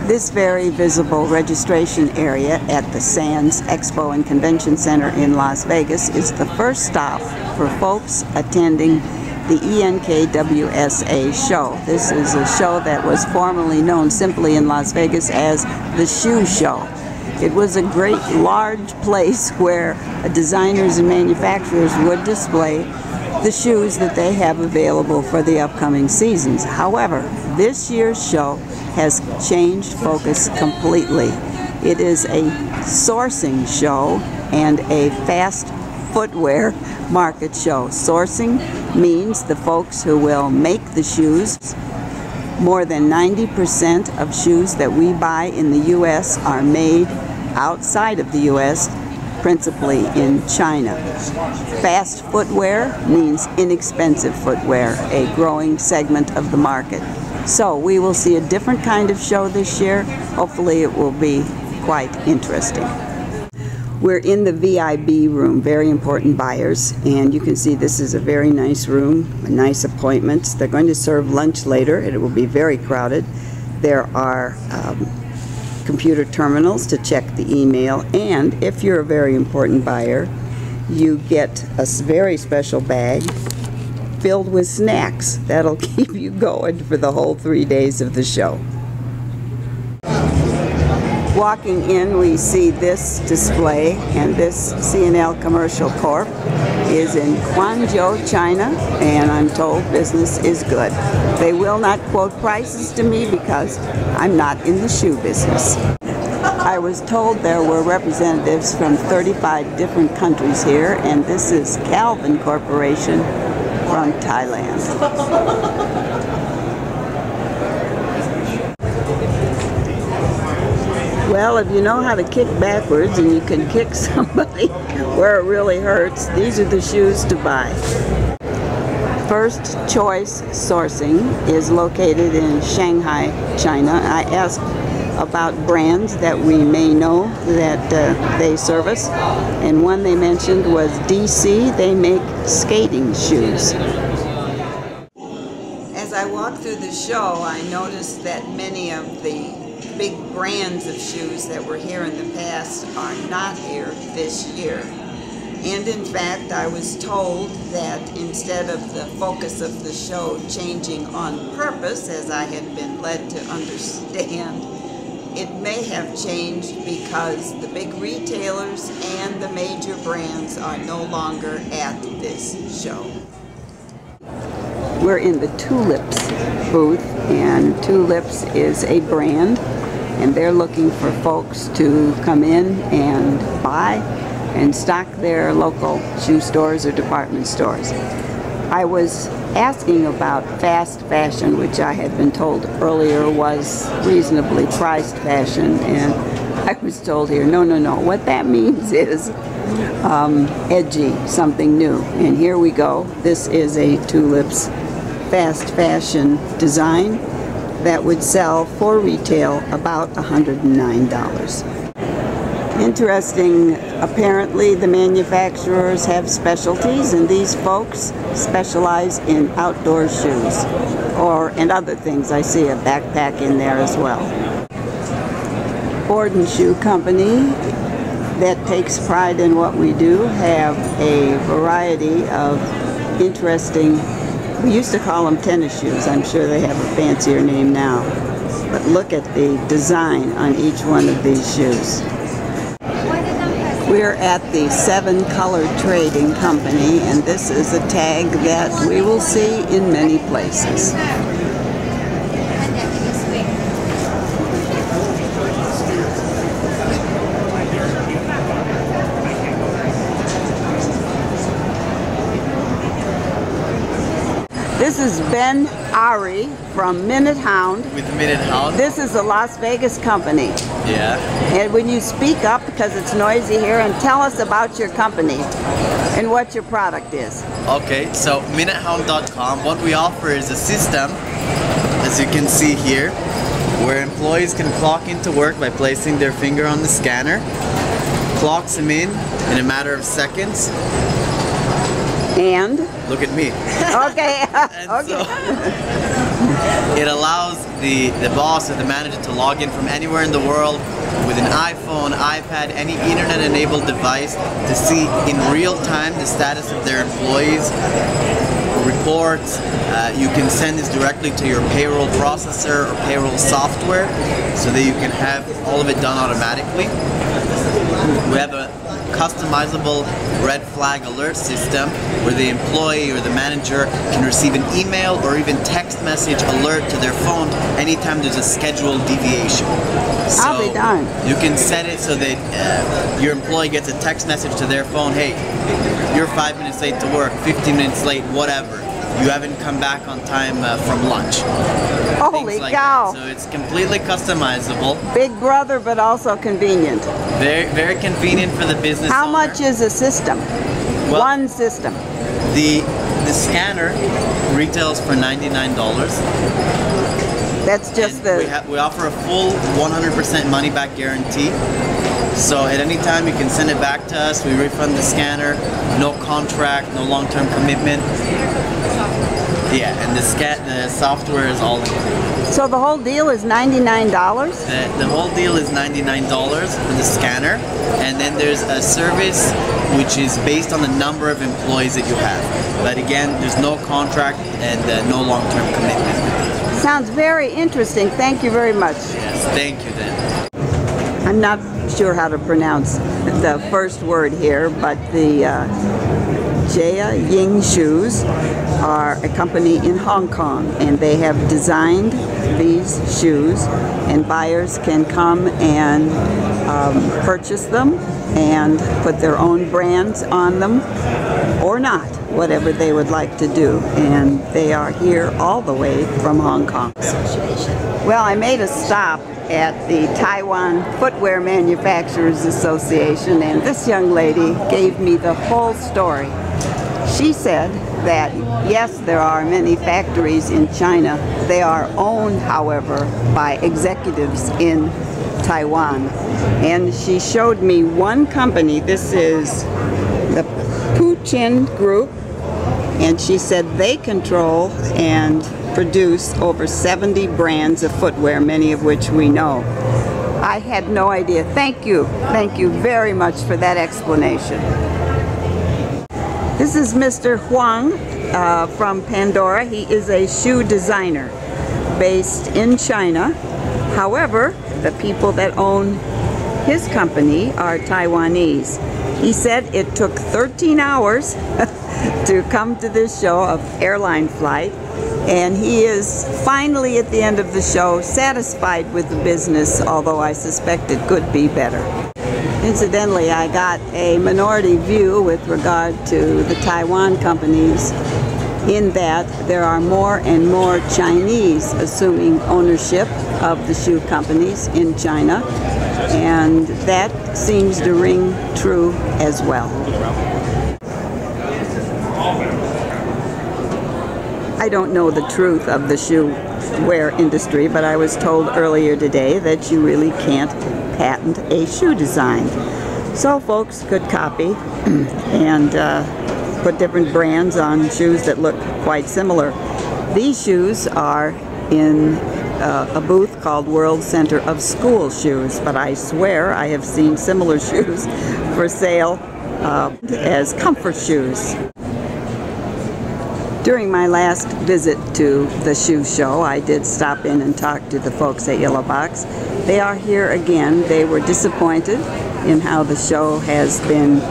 This very visible registration area at the Sands Expo and Convention Center in Las Vegas is the first stop for folks attending the Enk Wsa show. This is a show that was formerly known simply in Las Vegas as the Shoe Show. It was a great large place where designers and manufacturers would display the shoes that they have available for the upcoming seasons. However, this year's show has changed focus completely. It is a sourcing show and a fast footwear market show. Sourcing means the folks who will make the shoes. More than 90% of shoes that we buy in the U.S. are made outside of the U.S., principally in China. Fast footwear means inexpensive footwear, a growing segment of the market. So we will see a different kind of show this year. Hopefully it will be quite interesting. We're in the VIB room, very important buyers, and you can see this is a very nice room, nice appointments. They're going to serve lunch later, and it will be very crowded. There are computer terminals to check the email, and if you're a very important buyer, you get a very special bag filled with snacks that'll keep you going for the whole 3 days of the show. Walking in, we see this display, and this C&L Commercial Corp is in Guangzhou, China, and I'm told business is good. They will not quote prices to me because I'm not in the shoe business. I was told there were representatives from 35 different countries here, and this is Calvin Corporation from Thailand. Well, if you know how to kick backwards and you can kick somebody where it really hurts, these are the shoes to buy. First Choice Sourcing is located in Shanghai, China. I asked about brands that we may know that they service, and one they mentioned was DC. They make skating shoes. As I walked through the show, I noticed that many of the big brands of shoes that were here in the past are not here this year. And in fact, I was told that instead of the focus of the show changing on purpose, as I had been led to understand, it may have changed because the big retailers and the major brands are no longer at this show. We're in the Tulips booth, and Tulips is a brand, and they're looking for folks to come in and buy and stock their local shoe stores or department stores. I was asking about fast fashion, which I had been told earlier was reasonably priced fashion, and I was told here, no. What that means is edgy, something new. And here we go. This is a Tulips fast fashion design that would sell for retail about $109. Interesting, apparently the manufacturers have specialties, and these folks specialize in outdoor shoes and other things. I see a backpack in there as well. Borden Shoe Company, that takes pride in what we do, have a variety of interesting, we used to call them tennis shoes. I'm sure they have a fancier name now. But look at the design on each one of these shoes. We're at the 7 Color Trading Company, and this is a tag that we will see in many places. This is Ben Ari from MinuteHound. With MinuteHound. This is a Las Vegas company. Yeah. And when you speak up, because it's noisy here, and tell us about your company and what your product is. Okay, so MinuteHound.com, what we offer is a system, as you can see here, where employees can clock into work by placing their finger on the scanner, clocks them in a matter of seconds. And? Look at me. Okay. Okay. It allows the boss or the manager to log in from anywhere in the world with an iPhone, iPad, any internet-enabled device to see in real time the status of their employees, reports. You can send this directly to your payroll processor or payroll software so that you can have all of it done automatically. We have a customizable red flag alert system where the employee or the manager can receive an email or even text message alert to their phone anytime there's a scheduled deviation. So I'll be darned. you can set it so that your employee gets a text message to their phone, hey, you're 5 minutes late to work, 15 minutes late, whatever. You haven't come back on time from lunch. Holy cow! So it's completely customizable. Big brother, but also convenient. Very, very convenient for the business How owner. much is a system? Well, One system. The scanner retails for $99. That's just We offer a full 100% money back guarantee. So at any time you can send it back to us. We refund the scanner. No contract, no long-term commitment. Yeah, and the software is all included. So the whole deal is $99? The whole deal is $99 for the scanner, and then there's a service which is based on the number of employees that you have. But again, there's no contract and no long-term commitment. Sounds very interesting. Thank you very much. Yes, thank you then. I'm not sure how to pronounce the first word here, but the Jiyong Shoes are a company in Hong Kong, and they have designed these shoes, and buyers can come and purchase them and put their own brands on them or not, whatever they would like to do. And they are here all the way from Hong Kong. Well, I made a stop at the Taiwan Footwear Manufacturers Association, and this young lady gave me the whole story. She said that yes, there are many factories in China. They are owned, however, by executives in Taiwan. And she showed me one company. This is the Puchin Group, and she said they control and produce over 70 brands of footwear, many of which we know. I had no idea. Thank you very much for that explanation. This is Mr. Huang from Pandora. He is a shoe designer based in China. However, the people that own his company are Taiwanese. He said it took 13 hours to come to this show of airline flight, and he is finally at the end of the show satisfied with the business, although I suspect it could be better. Incidentally, I got a minority view with regard to the Taiwan companies, in that there are more and more Chinese assuming ownership of the shoe companies in China, and that seems to ring true as well. I don't know the truth of the shoe wear industry, but I was told earlier today that you really can't patent a shoe design. So folks could copy and put different brands on shoes that look quite similar. These shoes are in a booth called World Center of School Shoes, but I swear I have seen similar shoes for sale as comfort shoes. During my last visit to the shoe show, I did stop in and talk to the folks at Yellow Box. They are here again. They were disappointed in how the show has been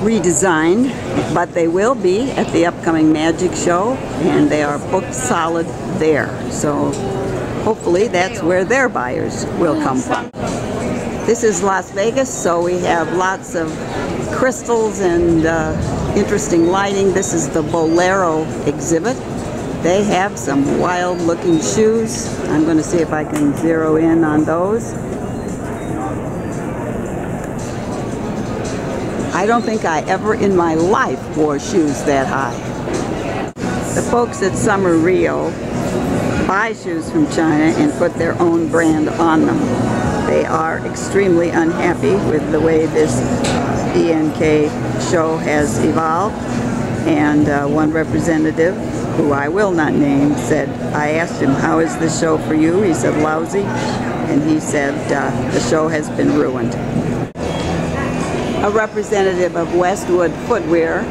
redesigned, but they will be at the upcoming Magic Show, and they are booked solid there. So hopefully that's where their buyers will come from. This is Las Vegas, so we have lots of crystals and interesting lighting. This is the Bolero exhibit. They have some wild looking shoes. I'm going to see if I can zero in on those. I don't think I ever in my life wore shoes that high. The folks at Summer Rio buy shoes from China and put their own brand on them. They are extremely unhappy with the way this ENK show has evolved, and one representative who I will not name, said, I asked him, how is the show for you? He said, lousy. And he said, the show has been ruined. A representative of Westwood Footwear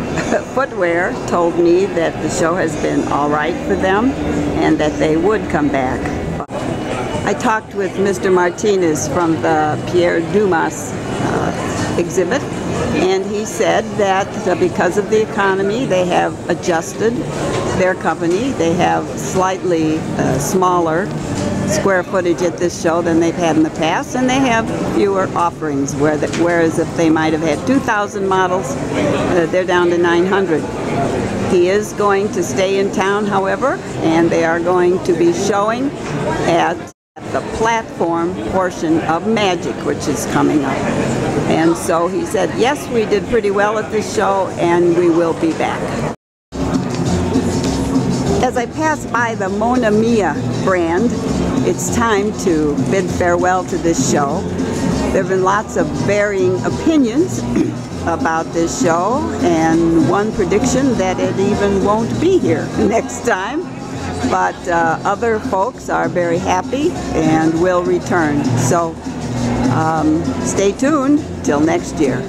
told me that the show has been all right for them and that they would come back. I talked with Mr. Martinez from the Pier Dumas exhibit, and he said that because of the economy, they have adjusted their company. They have slightly smaller square footage at this show than they've had in the past, and they have fewer offerings, whereas if they might have had 2,000 models, they're down to 900. He is going to stay in town, however, and they are going to be showing at the platform portion of Magic, which is coming up. And so he said, yes, we did pretty well at this show, and we will be back. As I pass by the Mona Mia brand, it's time to bid farewell to this show. There have been lots of varying opinions about this show, and one prediction that it even won't be here next time. But other folks are very happy and will return. So stay tuned till next year.